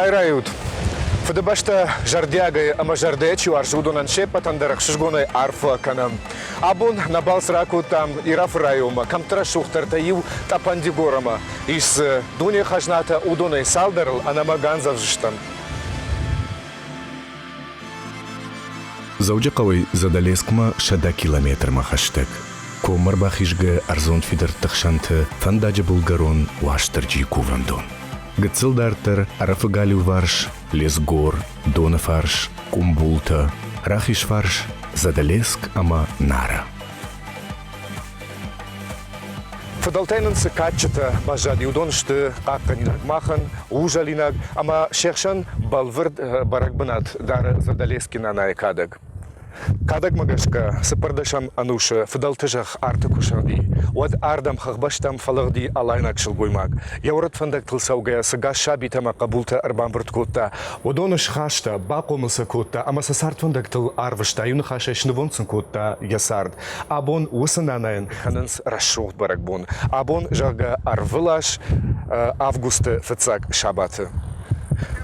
Хайрают. Фдебашта жардягай ама жардечу аржудунан шепатандарах шжгоной арфа канам. Абун набал сраку там ираф райома, камтра шухтартаив тапандигорама. Из дуни хажната удуной салдарл анамаган завжштан. Заудjakaway задалескма шада километрма хаштаг. Комар бахишга арзон фидер тахшанты фандажа булгарон ваштарджи кувандон. Гцилдартер арафагали варш, лесгор, донафарш, кумбулта, рахишварш, задалеск ама нара. Фадалтайнансы качета бажади удоншты какканинак махан, ужалинак, ама шершан балвырд баракбанат дар задалескина на экадаг. Кадаг магашка сапардашам ануша фадалтажах артакушарди. Уад ардам хахбаштам фалагди алайнак шылгоймак. Яурат фандак тылсаугая сага шабитама кабулта арбамбрт котта. Удоныш хашта бакомыса котта, ама сасарт фандак тыл арвашта юны хаша шнывонсын котта ясард. Абон усынанайын ханынс расшуht баракбон. Абон жага арвылаш августа фацак шабаты.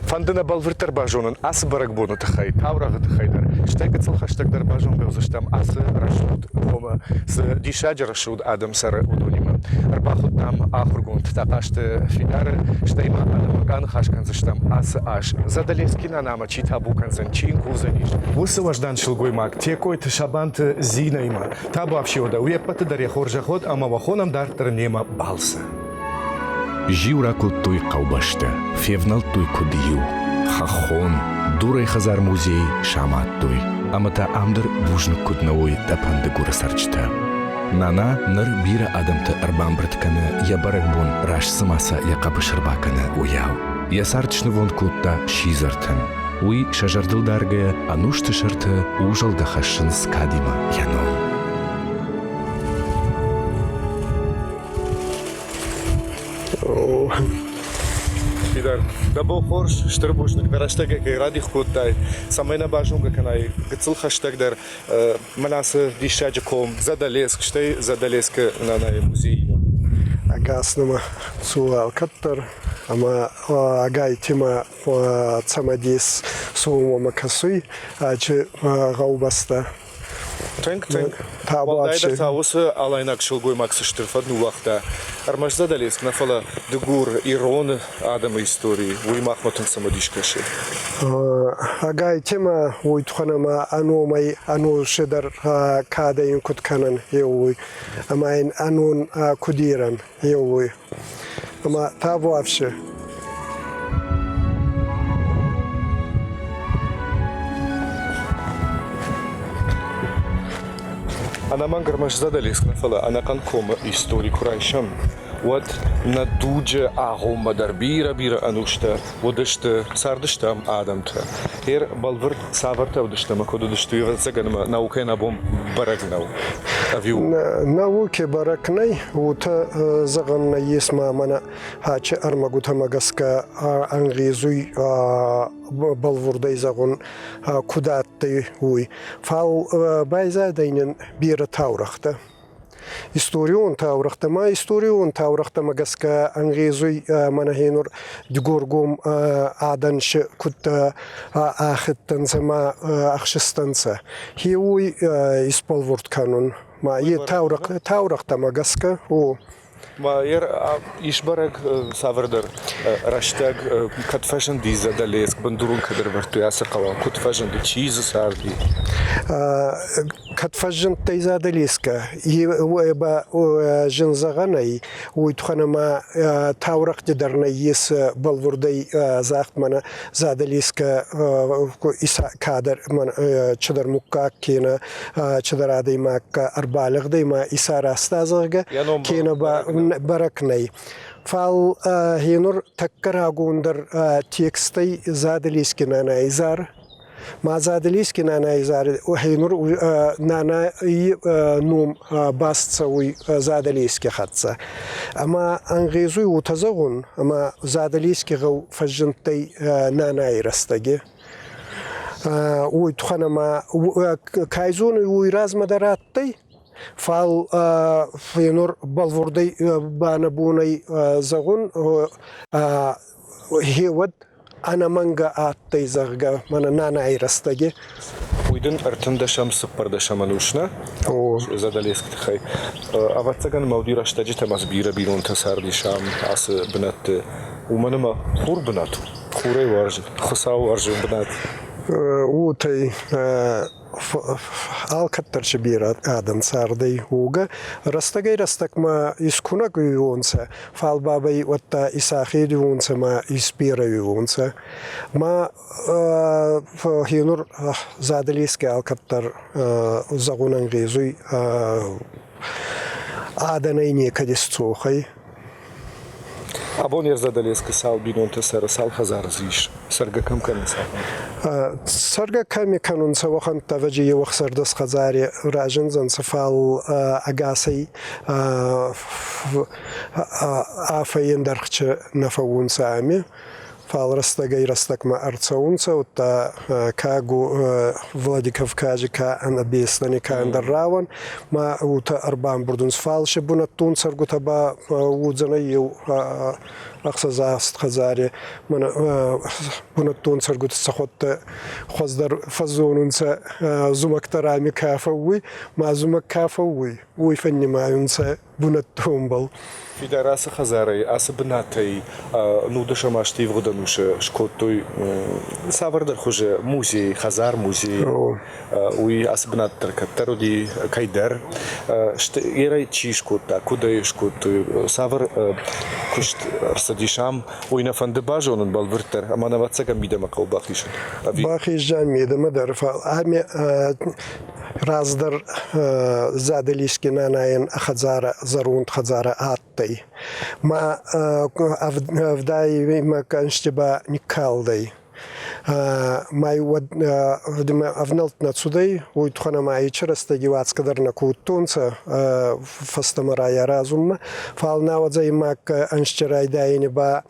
Фандына балвыртар бажонын асы баракбону тахай, таврағы тахайдар. Штайка цылхаштагдар бажон белзыштам асы рашуд вома с дишаджа рашуд адам сары удонима. Арбахут там ахургунт тақашты фидары, штайма адамаган хашканзыштам асы аш. Задалескина нама читабу канзан чин кузаниш. Высы важдан шылгоймак, текойты шабанты зинайма. Табу авшиода уеппаты даре хоржаход, ама вахонам дартар нема балсы. Жиураку туй каубашта, февнал туй кудию, хахон, дурай хазар музей, шамат туй, амата амдыр бужны куднауй тапанды гурасарчта. Нана ныр бира адамты арбамбрытканы ябаракбон раш сымаса якапышырбаканы уяу. Ясартышны вон кутта шизартын. Уй шажардылдаргая анушты шырты ужалда хашын скадима янол. Фидар, дабо хорш штырбушник, дараштага кай радих коттай, самайна бажунга канай, гцил хаштагдар, манасы дишаджа ком, задалеск, штай задалеска на музей. Агаснама суал каттар, ама агай тима цамадис сума макасуй, ачы гаубаста. Тэнк. Табачы. Валдайдар таусы алайнак шылгой максыштыр фадну вақта. Армаш задалеск нафала дыгур ироны адамы истории, уймахматын самадишкаши. Агай тима уйтханама аномай ану шедар кадайын кутканан еуй, амайн анун кудиран еуй. Ама табу авши. Она мангармаш задалеск нафала, она канкома истории курайшам. Вот на дудже агома дар бира анушта, водышты сардыштам адамта. Эр балвырт саварта водыштама кодышту евазаганма науке набом барагнау. Авиу. Науке баракнай, ута заганна есма мана хачы армагута магаска ангизуй балвурдай загон кудатты уй. Фал байзадайнын бира таурахта. Историон таурахтама, историон таурахтама гаска ангизуй манахинур дгоргум аданш кутта ахыттан сама ахшистанца. Хиуй исполворт канун. Ма е таурахтама гаска о. Ма ер ишбарак савардар раштаг катфашан ди задалеск бандурун кадр варту яса кала катфашан ди чизы сарди. Катфажын тайзадалеска еба жынзағанай уйтханама таурах дедарна ес балвурдай захтмана задалеска иса кадар чадар мукка кена чадарадай макка арбалыгдай ма иса растазыга кена баракнай. Фал хенур таккарагундар текстай задалескина найзар. Мазадалиски нана изар хейнур нана и нум басцауй задалиски хатса. Ама ангизуй утазагун, ама задалиски гау фажнтай нана ирастаги. Уй туханама кайзун уй размадараттай. Фал фейнур балвурдай бана бунай загун хевад ana manga attay zarga mana nana ayrastagi. Уйден артендашам сыппардашаманушна. О. Задалеск тхай. Аватсаган маудира штаджи тамас бира бирон тасардишам ас бнат. Уманама хур бнат. Хурай варж. Хусау варж бнат. Утай алкаттарчы бир адам сардай уга растагай растакма искуна гуйонса фалбабай отта исахи дюнса ма испира юнса ма хинур задалиске алкаттар загунан гезуй аданайне кадисцухай Абон задалеск сал бинон тасар сал хазар зиш. Сарга кам канса. Сарга ками канун савахан таваджи вахсар дас хазари ражен зан сафал агасай афаен дархча нафаун сами фал растагай растакма арцаунца утта кагу Владикавказе ка анабестани ка андарраван ма ута арбан бурдунс фалше бунаттун саргутаба удзана ил ахсазаст хазари мана бунаттун саргут сахотта хоздар фазонунца зумактарами кафауи ма зумакафауи уй фаннимаюнца бунаттун бал Фидараса хазарай ас бнатай ну дашамашти вгодануша шкотой савардар хуже музей хазар музей уй ас бнаттар каттаруди кайдар ерай чишкота куда шкотой савар кушт арсадишам уй на фандебажонун балвертер амана ватсага мидама калбахишн бахижан мидама дарфа ами раздар задалишки нанайен хазара зарунд хазара аттай ма авдай ма канштеба никалдай май авналт нацудай уйтхана май чраста гивацкадар на кутунца фастамарая разумма фална вадзай мак аншчарайдайни ба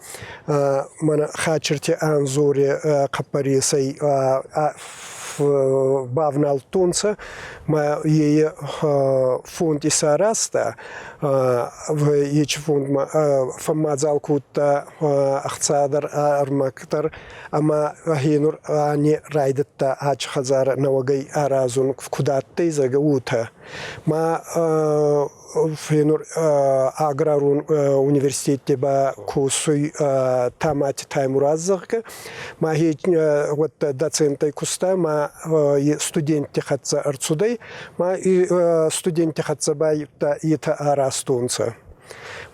мана хачерти анзури капарисай бавнал тунца ма ей фонд исараста в еч фонд фамазал кутта ахцадар армактар ама хинур ани райдатта ач хазар навагай аразун кудатты загаута ма финур аграрун университете ба кусуй тамати таймураззарка ма хич вот доцентай куста ма студенти хатса арцудай ма и студенти хатса бай та ита арастунца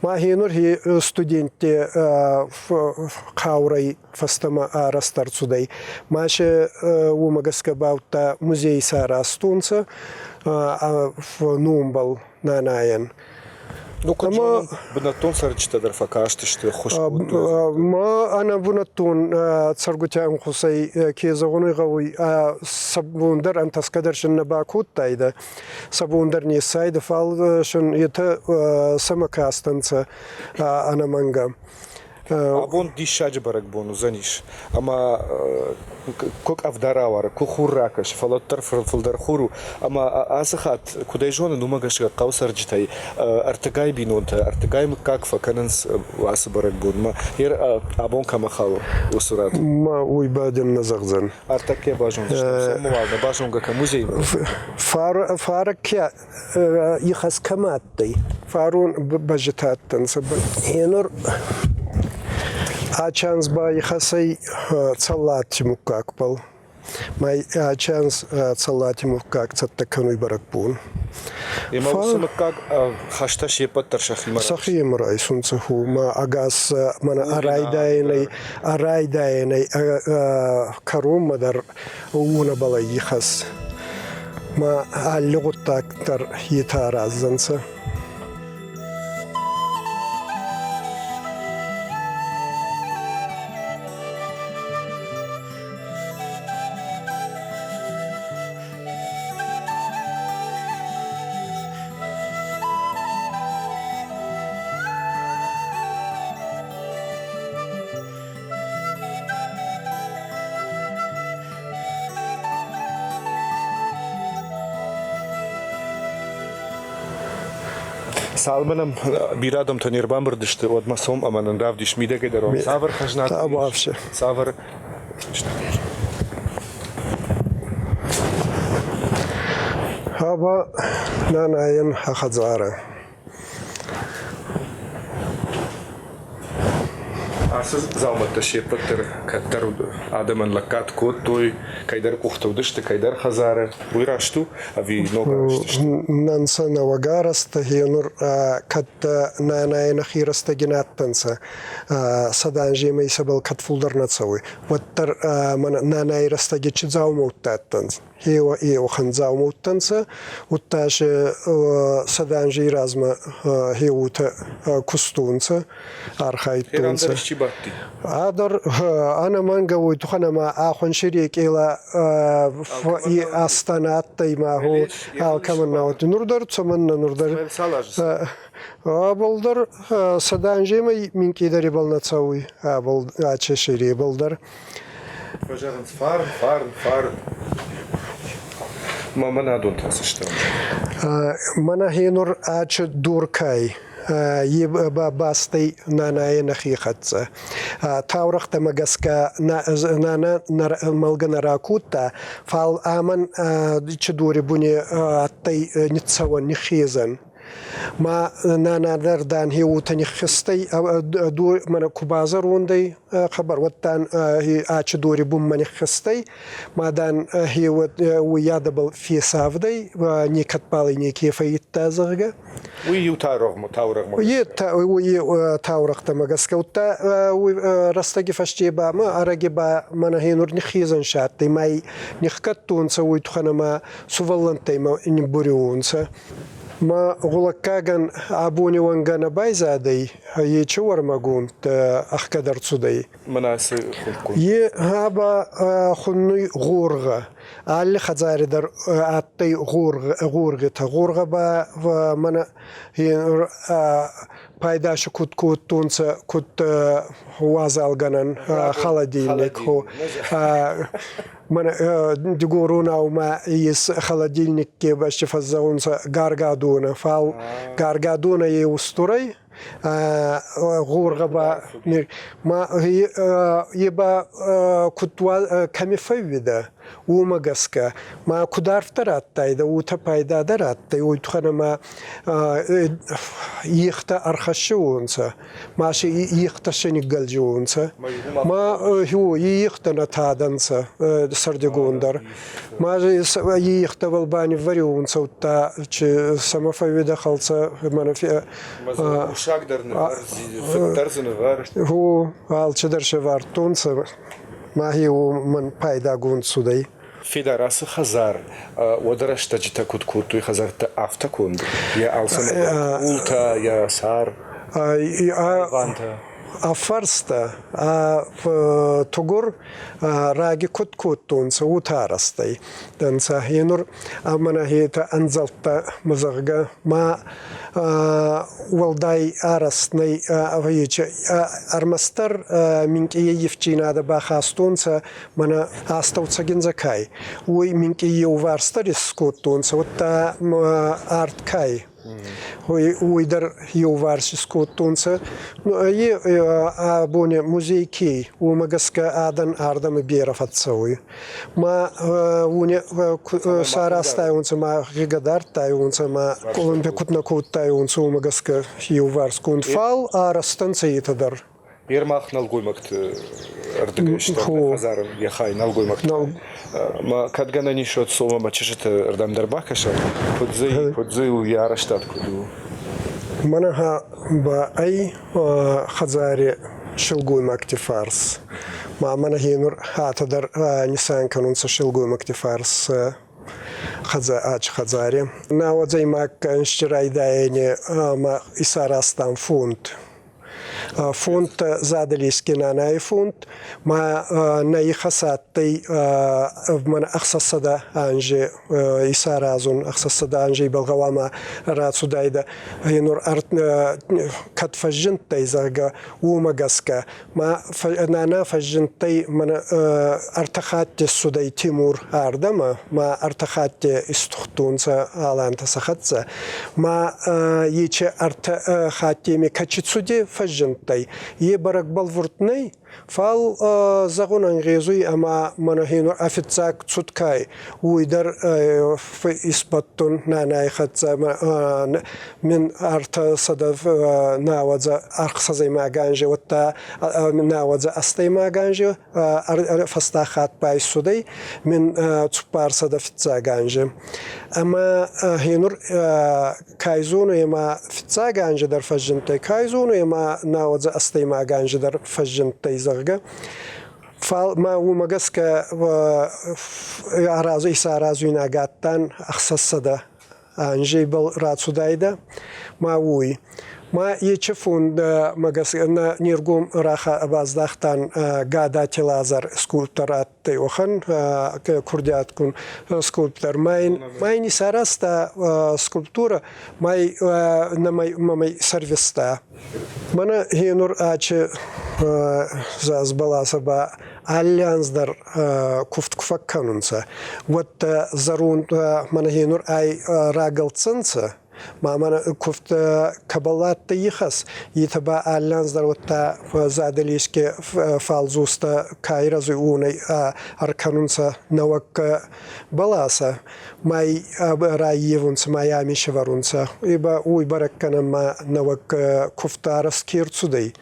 ма хинур хи студенти каурай фастама арастарцудай маше умагаска баута музей сарастунца нумбал нанаен Ну, кама бнатон сарчта дарфакашты что хош. ма ана бнатон царгутян хусай кезагуны гавой сабундар антаскадар шин бакут тайда сабундар не сайда фал шин это самокастанца ана манга Абон дишаджи барак бону заниш. Ама кок авдаравар, кухуракаш, фалоттар фалдар хуру. Ама асахат кудай жона нумагашга каусарджитай. Артагай бинонта, артагай макакфа кананс аса барак бон. Ма ер абон камахало усурат. ма уйбаден назагзан. Артаке бажон. Самуална бажон гака музей. Фаракя ихас каматтай. Фарун бажетаттан саб. Енур Ачанс бай хасай цалати мукакпал. Май ачанс цалати мукак цаттакануй баракпун. Имаусам как хашта шепат таршахима. Сахим райсунца ху ма агас мана арайдайнай карум мадар уна балай хас. Ма аллугтактар хитаразанца. Салманам бирадам танирбам бирдишти одмасом аманан равдиш мидеге даром савар хажнат Та вообще. савар Аба нанаен хахазара. Асыз залматта шепаттыр каттар адамын лаккат кот той кайдар кухтаудышты кайдар хазары уйрашту ави нограштышты. Нанса навагараста хенур катта нанаен хираста генаттанса саданжи мейсабал катфулдар нацауи. Ваттар нанайраста гечидзаумуттаттанс. Хева и оханзаумуттанса утташе саданжи разма хеута кустунца архайтунца. Адар ана мангавой туханама ахон ширик ила и астанатта имаху алкаманнаут нурдар цаманна нурдар абалдар саданжемай минкидари балнацауи абал аче шири балдар Пожарен фар мама надун тасышты. Мана хенур аче дуркай يبقى باستي نانا نخيخت تاورخ تمجسكا نانا ملجنا راكوتا فال آمن تشدوري بني تي نتسوى نخيزن ما نانا دردان هي وتني خستي دو من كبازر وندي خبر وتان هي أشدوري بوم من خستي ما دان هي ويادبل في سافدي ونيكت بالي نيكي في التازرقة ويو تاورغ تاورغ تمجسكا وتا رستجي فشتيبا ما أرجبا من هي نور نخيزن شاتي ما نخكتون سوي تخنا ما سوفلنتي ما نبوريونسا ما غلقاً أبوني وانغانا بايزادي هي شوار ماغون أخكدر تصدي مناسي خلقون هابا خنوي غورغا اللي خزاري در أتي غورغة با ومن هي пайдаш кут тунца кут вазалганан холодильник хо من دقورونا وما يس خلاديلنك باش فزاونسا غارغادونا فال غارغادونا يوستوري غورغبا ما هي يبا كتوا كمفيدا ومغسكا ما كدارفترات تايدا وتبايدا درات ويتخنا ما يختا ارخشونسا ماشي يختا شنيغالجونسا ما هو يختا نتادنسا سردغوندر ما يختا والباني فريونسا وتا سمافيدا خالصا من في هو алчадарше вартунса махиу ман пайда гунсудai федерация хазар ودرشت جتا كوتكوتو хазар та автокунд я алсан улта я сар ванта афарста тугур раги куткутунса утарастай данса хенур амана хета анзалта мазарга ма والداي أرسني أويج أرمستر منك يفجينا دبا خاستونسا منا أستوتسجن زكاي ومنك يوفارستر سكوتونسا وتا أرت كاي ويدر يوفارس سكوتونسا ي أبوني موزيكي ومجسكا آدن أردم بيرفتسوي ما وني ساراستايونسا ما غيقدارتايونسا ما كلهم بكتنا كوتايونسا ومجسكا يوفارس كون فال أرستنسا يتدر Ермах налгоймакт ардыгышты хазарым яхай налгоймакт ма кадгана нишот сома мачышыты ырдамдар бакаша подзыл яраштат куду манаха ба ай хазари шилгоймакти фарс ма манахинур хатадар нисан канунса шилгоймакти фарс хазари навадзай мак инштирайдайни ма исарастан фунт فونت زادلي سكنانا فونت ما نايخساتي من أخصص دا أنجي إسارازون أخصص دا أنجي بالغواما راتسو دايدا هينور أرت كت فجنتي زاغا ومغاسكا ما نانا فجنتي من أرتخات السوداي تيمور أردما ما أرتخات استخطونسا آلانتا سخطسا ما ييچه أرتخاتي مي كچتسودي فجنتي يبرق بالورتني فال زغون انغيزوي اما منهين افتزاك تسوتكاي ويدر في اسبتون نانا خت من ارت صدف ناوزا ارخص زي ما غانجي وتا ناوزا استي ما غانجي فستاخات باي سودي من تسبار صدف تزاغانجي اما هينور كايزونو يما فتزاغانجي در فجنتي كايزونو يما ناوزا استي ما غانجي در فجنتي زغا فال ما ومغسكا ارازو ارازو ناغاتان اخصصدا انجي بل راتسودايدا ما وي ما يشوفون مغس نيرغوم راخا بازداختان غاداتي لازر سكولبترات تيوخن كرديات كون سكولبتر ماين ساراستا سكولبتورا ماي نماي سيرفيستا مانا هينور اچ زاز баласаба альянс дар куфт куфакканунса вот зарун мана хинур ай рагалцынса мамана куфт кабалат тихас итаба альянс дар вот заделишке фалзуста кайразу уной арканунса навак баласа май раевунса майами шеварунса иба уй баракканама навак куфтарас кирцудей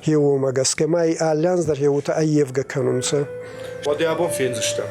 هو مجاز كماي أليانز در هو تأيف جكانونسا. ودي أبون فين زشتم.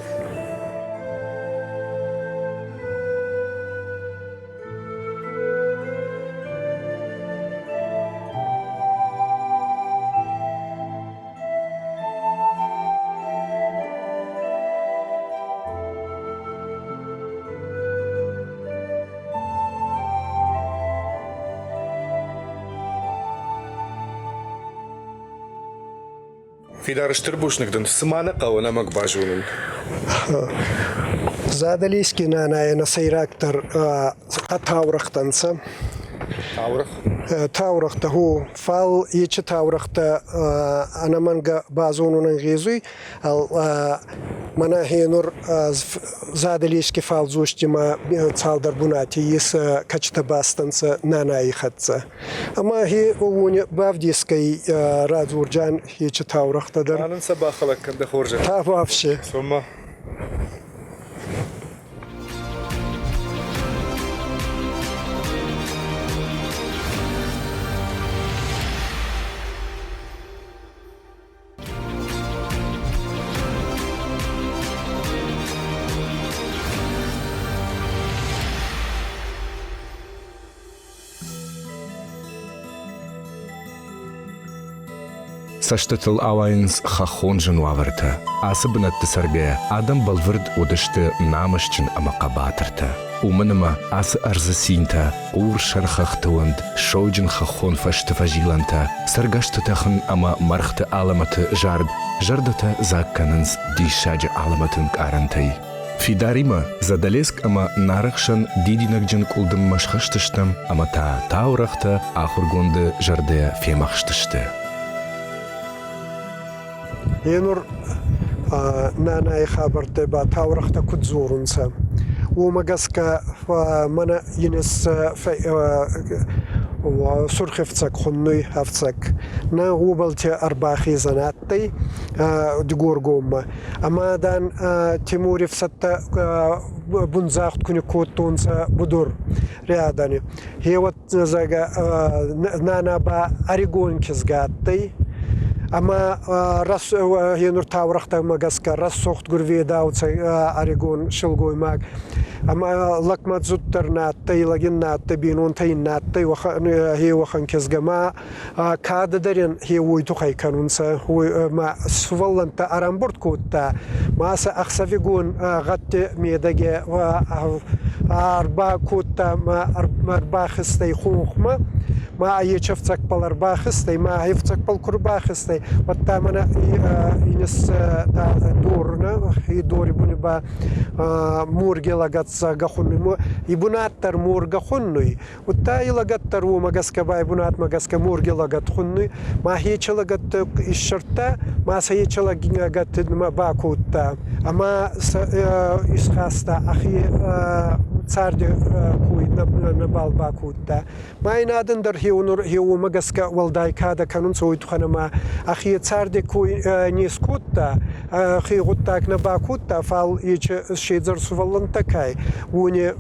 في دار اشتربوش نقدر سمعنا قونا مقباجون زاد ليسكي أنا نسيراكتر تاورختنسا تاورخت هو فال يش تاورخت أنا منجا بازون نغيزوي منا هينور زاد ليسكي فال زوجتي ما تصالدر بناتي يس كشتا باستنس ناناي خدسا أما هي وني بافديسكي رازورجان يش تاورخت در أنا نسبا خلق كنده خورجة تافافشي ثم Саштатыл авайынс хахон жынуавырты. Асыбынатты саргая адам балвырд одышты намышчын амақа батырты. Умыныма асы арзы синта, ур шархақтыуанд, шойджын хахон фашты фажиланта, саргашты тахын ама мархты аламаты жардата закканынс дишаджы аламатын карантай. Фидарима задалеск ама нарықшан дидинагджын кулдым машхаштыштым, ама таурахта ахургонды жардая фемахштышты. ينور نانا خبرت با تاورخت كنت زورنسا ومجاسكا منا ينس وسرخفتك خنوي هفتك نا غوبلتي أرباخي زناتي دقور قوم أما دان تيموري فستا بنزاخت كوني كوتونسا بدور رياداني هي واتزاقا نانا با أريقون كزغاتي أما رس هينور تاورختا مجاسكا رسوخت غرفي داوتس أريغون شلغوي ماك أما لقمة زوتر ناتي لجن ناتي بينون تي ناتي هي وخن كزجما كاد درين هي ويتو خي كانونسا هو ما سوالن تا أرامبورت كوتا ما سأخسفيجون غت ميدجة وأربع كوتا ما أربع خستي خوخما ما يشفتك بالأربع خستي ما يفتك بالكرباخستي وتامنا ينس دورنا هي دوري بني با مورجي لقت زاغخوني يبنات تر مورجا خوني وتاي لقت تر ومجاسك باي بنات مجاسك مورجي لقت خوني ما هي لقت الشرطة ما سهي لقت ما باكوتا أما إسخاستا أخي царди куй на балба кутта майнадын дар хиу магаска валдайкада канун сойтханама ахи царди куй нискутта хигуттак на бакутта фал ич шизер сувалантакай уни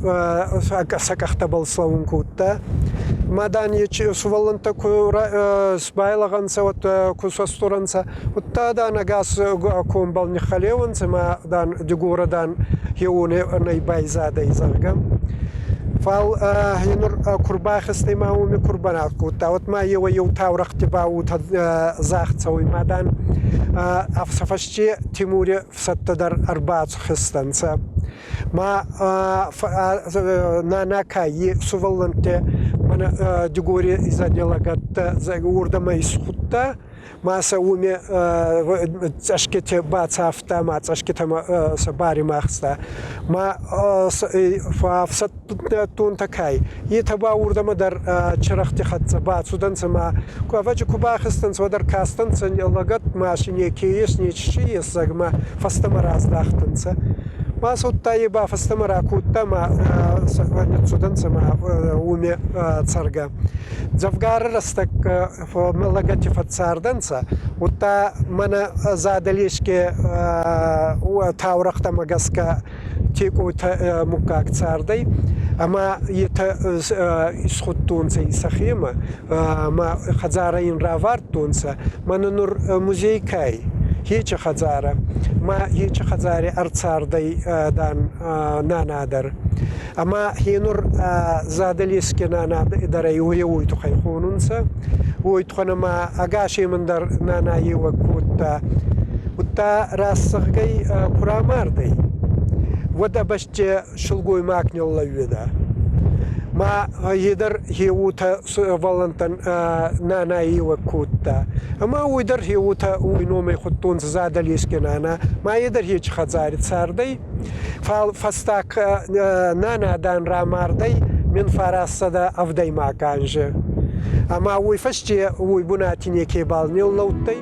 сакахтабал славун кутта мадан ич суваланта кура спайлаганса вот кусасторанса уттада нагас комбал нихалеванса ма дан дигурадан хиуне найбайзада изаргам фал хинур курбахсте мауми курбанат кутта вот ма ю таврахти баут захцой мадан афсафашчи тимуре всаттадар арбац хистанца ма нанакай суваланте мана дигуре изаделагатта за урдама исхутта маса уме цашкете бацафта ма цашкетама сабари махста ма фафсат тун такай етаба урдама дар чарахти хатса бацудан сама кувачи кубахстан содар кастан санялагат машине кейс нечи сагма фастама раздахтанца ма суттайба фастама ракутта ма судан сама уме царга завгар растак лагати фацарданца утта мана задалишке таврахта магаска тикута мукак цардай ама ета исхуттунца исахима ма хазараин равартунца мананур музейкай هیچ خزاره ما هیچ خزاره ارцардай дан нанадар ама хинур задалиске нанад идарай уйtu хайхунунса уйтхана ма агаши мандар нанай вакутта утта рассагай курамардай вода башче шулгой макнелла вида ма едер хиута валантан нанай вакутта ама уйдер хиута уйноме хуттун задалиске нана ма едер хич хазари цардай фал фастак нана дан рамардай من فراسده افدای ماکانجه اما وی فشتی وی بناتینی که بالنیل لوتی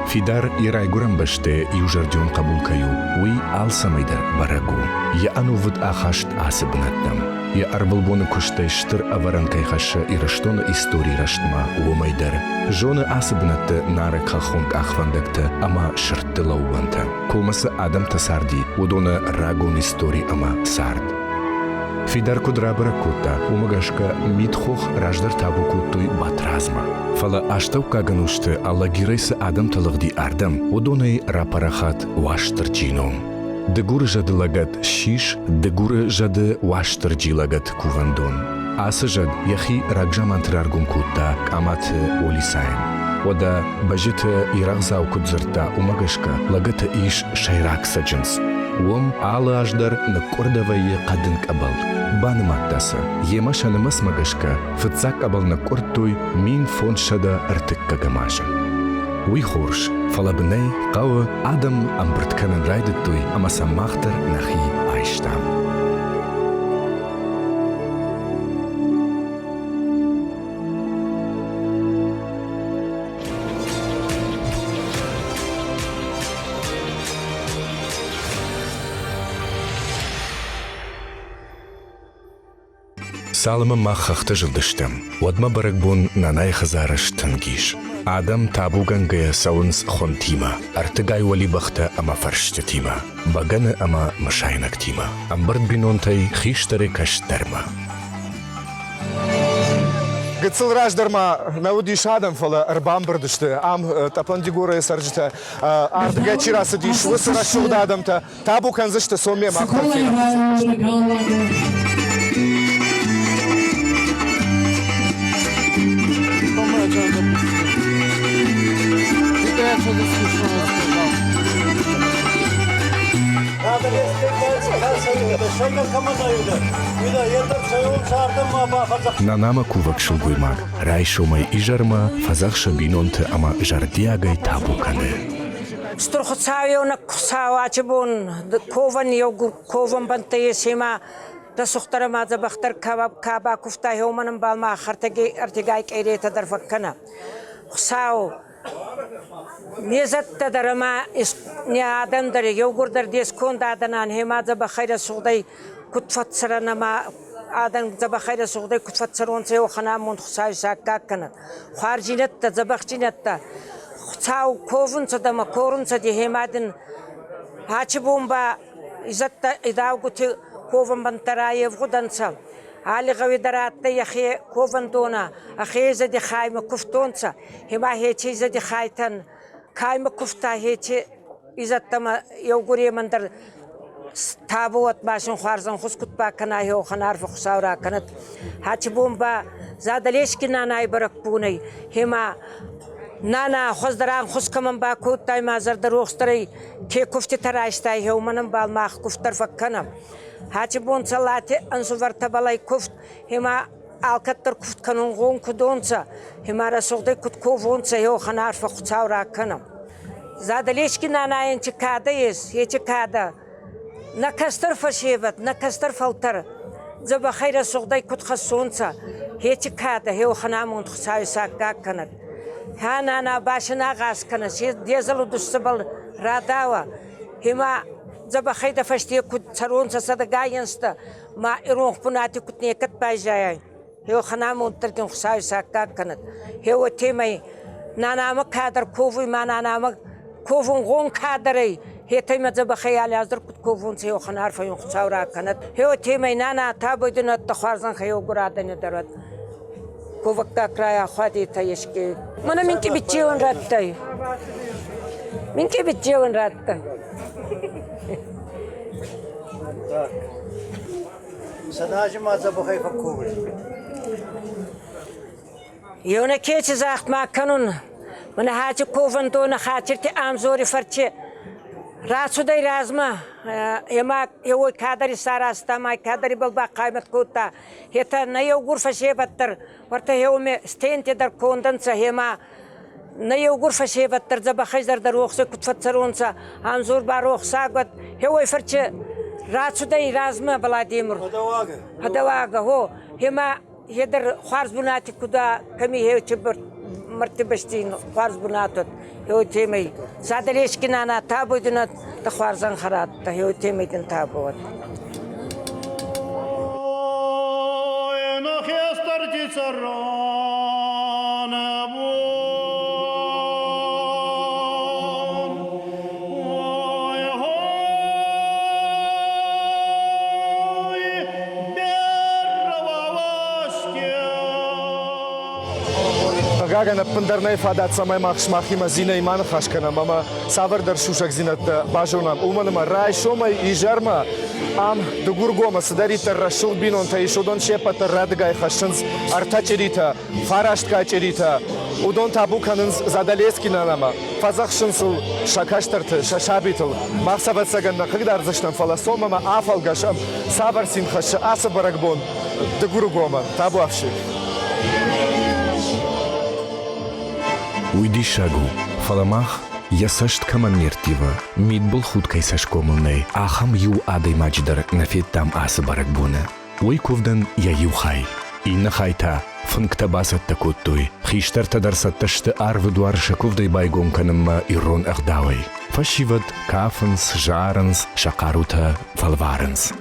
فیدار ایرای گرم بشته یوجردیون قبول کیو وی آل سمیدر برگو یا انو ود آخاشت آسب ندم یا اربلبون کشته شتر آوران که خش ایرشتون استوری رشتما و میدر جون آسب ند نار خالخونگ آخواندکت اما شرط لوونت کومس آدم تساردی و دون راگون استوری اما سارد فیدار کدرا برکوتا умагашка митхох раждар табукутуй батразма фала аштав кагануште алла гирайса адам талгди ардам удонай рапарахат ваштар джином дегур жадлагат шиш дегур жад ваштар джилагат кувандон асажад яхи рагжамантраргум кутта камат олисайн ودا بجت يرغزاو كدزرتا умагашка лагата иш шайрак саджинс وم على أجدر نكوردوي قدن قبل بان ماتاسا يماشا نمس مغشكا فتساك قبل نكوردوي مين فون شدا ارتكا جماشا وي خورش فلابني قاو آدم أمبرت كانن رايدتوي أما سماختر نخي عايشتام سالم ما خخت جلدشتم ودما برگبون نانای خزارش تنگیش آدم تابوگن گیا سونس خونتیما ارتگای ولی بخته اما فرشت تیما بگن اما مشاینک تیما امبرد بینون تای خیشتره کش درما قتل راج درما نودي شادم فلا أربعم بردشته عم تابان ديجورة سرجته أردقة شراس ديش وسرا شو دادم تا تابو كان زشته سومي ما ناناما کووک شلگویماگ رای شومای ایجارما فزاق شبینونت اما جردیاگای تابو کنه سترخصاوی و نکساواچ بون کوون یو کوون بنتای سیما دسختر ما زبختر کابا کفته هومنم بالما خرتگی ارتگای کیریت در فکنه خساو نیزت تا در ما نی آدم در یو گر در دیس کن دادنان هما زب خیر سوخدی کتفت سر نما آدم زب خیر سوخدی کتفت سرون سه و خنا من خسای ساکا کند خارجینت تا زبخچینت تا خساو کوون سد ما کورون سدی هما دن هاچ بومبا عزت تا اداو گوتی کوون بنترای وغدن سال حالی غوی درات یخی کوون دونا اخی زدی خایم کفتون سا هما هیچی زدی خایتن خایم کفتا هیچی عزت تا یو گوری من در تابوت باشن خوارزن خوش کت با کنای و خنار فخساو را کند هاچ بومبا زادلیش کی نانای برک پونی هما نانا خوش دران خوش کمن با کود تای مازر دروخستری که کفتی تراشتای هو منم بال ماخ کفتر فکنم هاچ بون صلاتی انسو ورتبالای کفت هما alkattır kut kanun kudonsa himara sogde kut kovonsa yo khanar fa khutsaura kanam zadaleshki nanayen chikadayes ye chikada na kastar fashevat na kastar faltar zaba khayra sogde kut khasonsa he chikada he khanamun khsay sakka kanat ha nana bashna gas kana she dezalu dusbal radawa hima zaba khayda fashti kut saronsa sadagayensta ma iron punati kut nekat pajay هو خنامون تركن خساي ساكا كانت هو تيمي نانا ما كادر كوفي ما نانا ما كوفون غون كادري هي تيمي زب خيال ازر كوفون سي خنار فيون خساورا كانت هو تيمي نانا تابودن تخوارزن خيو غرادن درت كوفكا كرايا خادي تيشكي من منكي بيتيون راتاي منكي بيتيون راتاي صداش ما زب خي فكوبي يونا كيتش زاخت ما كانون من هاتي كوفن دون خاطرتي امزوري فرتي راسو داي رازما يما يو كادري ساراستا ما كادري بلبا قائمت كوتا هيتا نيو غرفه شيبتر ورته يوم ستينتي در كوندن سهما نيو غرفه شيبتر زب خجر در روخ كنت فترونسا امزور باروخ ساغت هو فرتي راسو داي رازما بلاديمر هدواغا هو هما هدر خارج بناتي كدا كمي هي تبر مرتبشتين خارج بناتت هو تيمي سادليش كنا تابو دنا تخارزن خرات هو تيمي دن تابو انا خيسترتي سران Gagana pândarnei fadat samai machma zina iman khashkana mama savar dar shushak zinat bajonam umanama rai shoma I jarma am de gurgoma sadarita rashul binon ta ishodon shepata radgai khashins artacherita farashtka cherita udon tabu kanins zadaleski nanama fazakhshinsul shakashtarт shashabitl maqsabat saganna qigdar zashtan falasoma ma afal gasham savar sin khash asa baragbon de gurgoma tabu afshi Уйди шагу, фаламах, я сашт каманертива, мидбол хуткай сашкомылней, ахам ю адай мачдар нафет там асы баракбуна. Ой ковдан я ю хай. Инна хайта, функтабасат такуттой, хиштарта дарсатташты арвы дуарша ковдай байгон канымма ирон ахдавай. Фашиват кафанс, жаранс, шакарута, фалваранс.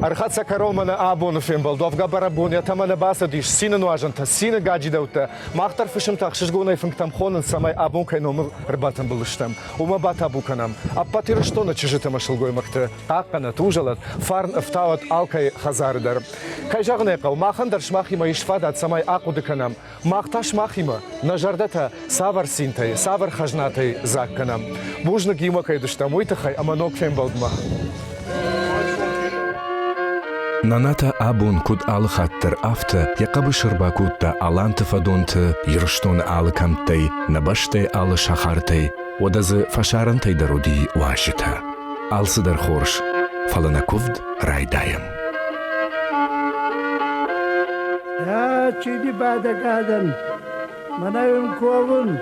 Архатса каромана абону фембал, довга барабоня тамана басадиш, сина нуажанта, сина гаджидаута, махтар фишим тахшишгуна функтам хонан самай абонкай номер рбатам булыштам, ума бата буканам, а патира что на чижита машалгой махта, акана тужалат, фарн автават алкай хазардар. Кайжагнекал, махандар шмахима ишфадат самай акудыканам, махта шмахима, нажардата савар синтай, савар хажнатай закканам. Бужна гима кайдуштам, уйтахай, аманок фембалдма. Наната абун куд ал хаттер афта, якабы шырбакутта аланты фадонты, йрштон алы камттай, набаштай алы шахартай, одазы фашарантай даруди вашита. Алсыдар хорш, фаланакувд райдаем. يا تشيدي بعد قادم منايم كوبن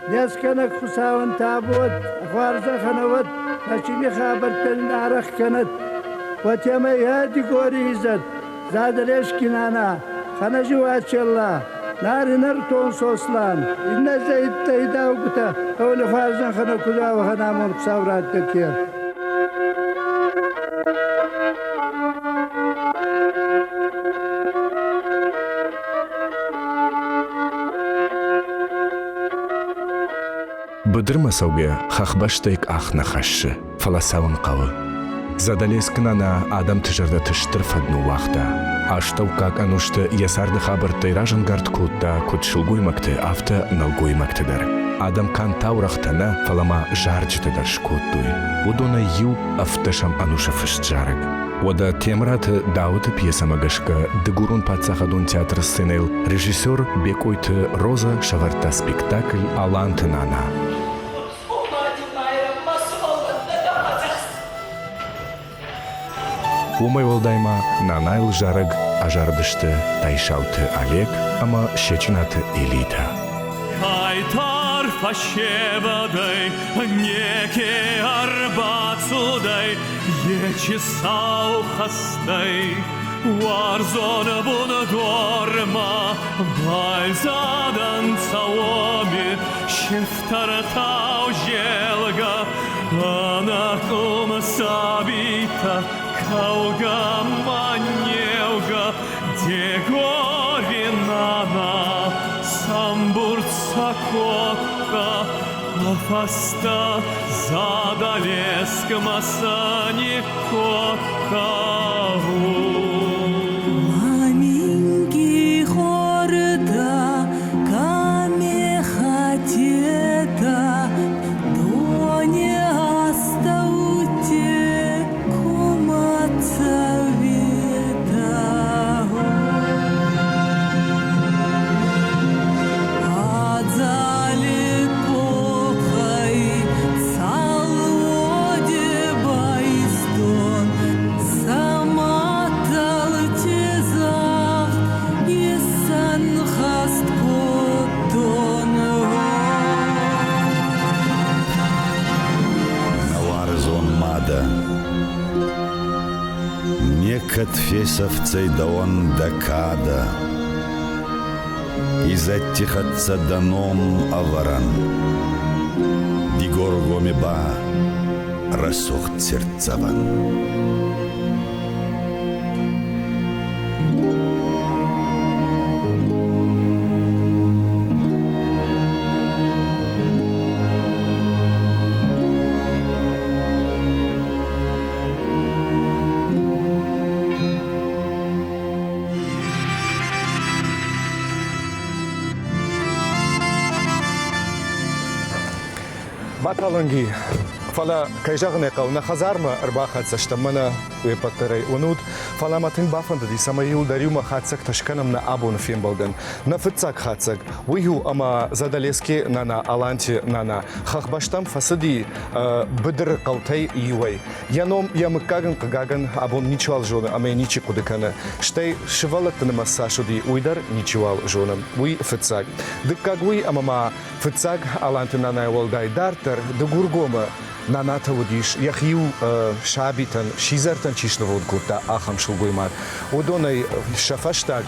يسكنك خساون تابوت أخوارزا خنوت نچینی خبرترین عرق کند و تیمه یادی گوری ایزد زادلش کنانا خانجی واچالله ناری نرتون سوسلان این زید تایدا وقتا اول فارزن خنا کجا و خنا من بسورات تکیر بدرمسەو بێ خەخبە شتێک ئاخ نەخەشە فەڵەساون قەوە زەدەلێسکنانە ئادەم تژەردە تشتر فەدن و واختە ئاشتە و کاک ئەنوشتە یەساردە خابر تەیراژن گەرد کۆتدا کوت شڵگوی مەکتە ئافتە نەڵگوی مەکتە دەر ئادەم کان تاورەختەنە فەڵەما ژارجتە دەرشکۆت دوی و دۆنە یو ئەفتەشەم ئەنوشە فشت جارێک وەدە تێمراتە داوتە پیەسەمەگەشکە دگورون پادساخەدون تیاتر سێنێل ڕژیسۆر بێکۆیتە ڕۆزە شەڤەرتە سپیکتاکل ئاڵانتە نانا ومەی وەڵدایما نانایل ژارەگ ئاژاردشتە تایشاوتە ئالێک ئەمە شێچیناتە ئێلیتە Kaytar faşevaday, neke arbatsuday, yeçi sağ hastay, warzon bunu dorma, balzadan saomi, şeftar tau jelga, anakum sabita, kauga manevga, degorinana, Самбурца котка, фаста задалеск масани котка. Маменьки хорда, каме хатета, доне остауте кумаца вета. Некът фесовцей да он докада, и затихаться даном аваран, дигоргоми ба расохт сердцаван. Баталанги, фала кайжагне кауна хазарма арбахат саштамана вепатерей унут, фала матин бафанда ди самаил дарюма хатсак ташканам на абон фимбалден, на фитсак хатсак, вию ама задалески на аланти на хахбаштам фасади бедр каутай юай. Яном ямыкаган кагаган абон ничуал жона, аме ничи кудекана. Штей шивалат на массашуди уйдар ничуал жона. Уи фитсак. Дыккагуи амама фитсак аланти на волдай дартер дгургома. Наната водиш, яхиу шабитан, шизартан чишновод гурта ахам шулгуймар. Одонай шафаштаг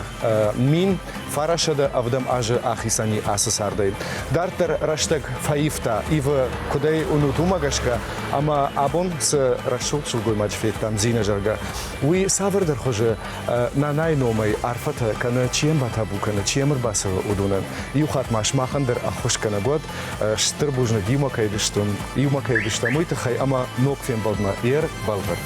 мин фарашада авдам ажа ахисани асасардай. Дартер раштаг фаифта, ива кудай унутумагашка, ама абон с рашул шулгуймач фет там зина жарга. Уи савердар хоже нанай номай арфата кана чием батабу кана чиемр басава удунан. Юхат машмахандер ахош кана год, штырбужна димакайдыштун, юмакайдыштун. Мой тахай ама ног фем балдна ер балвар.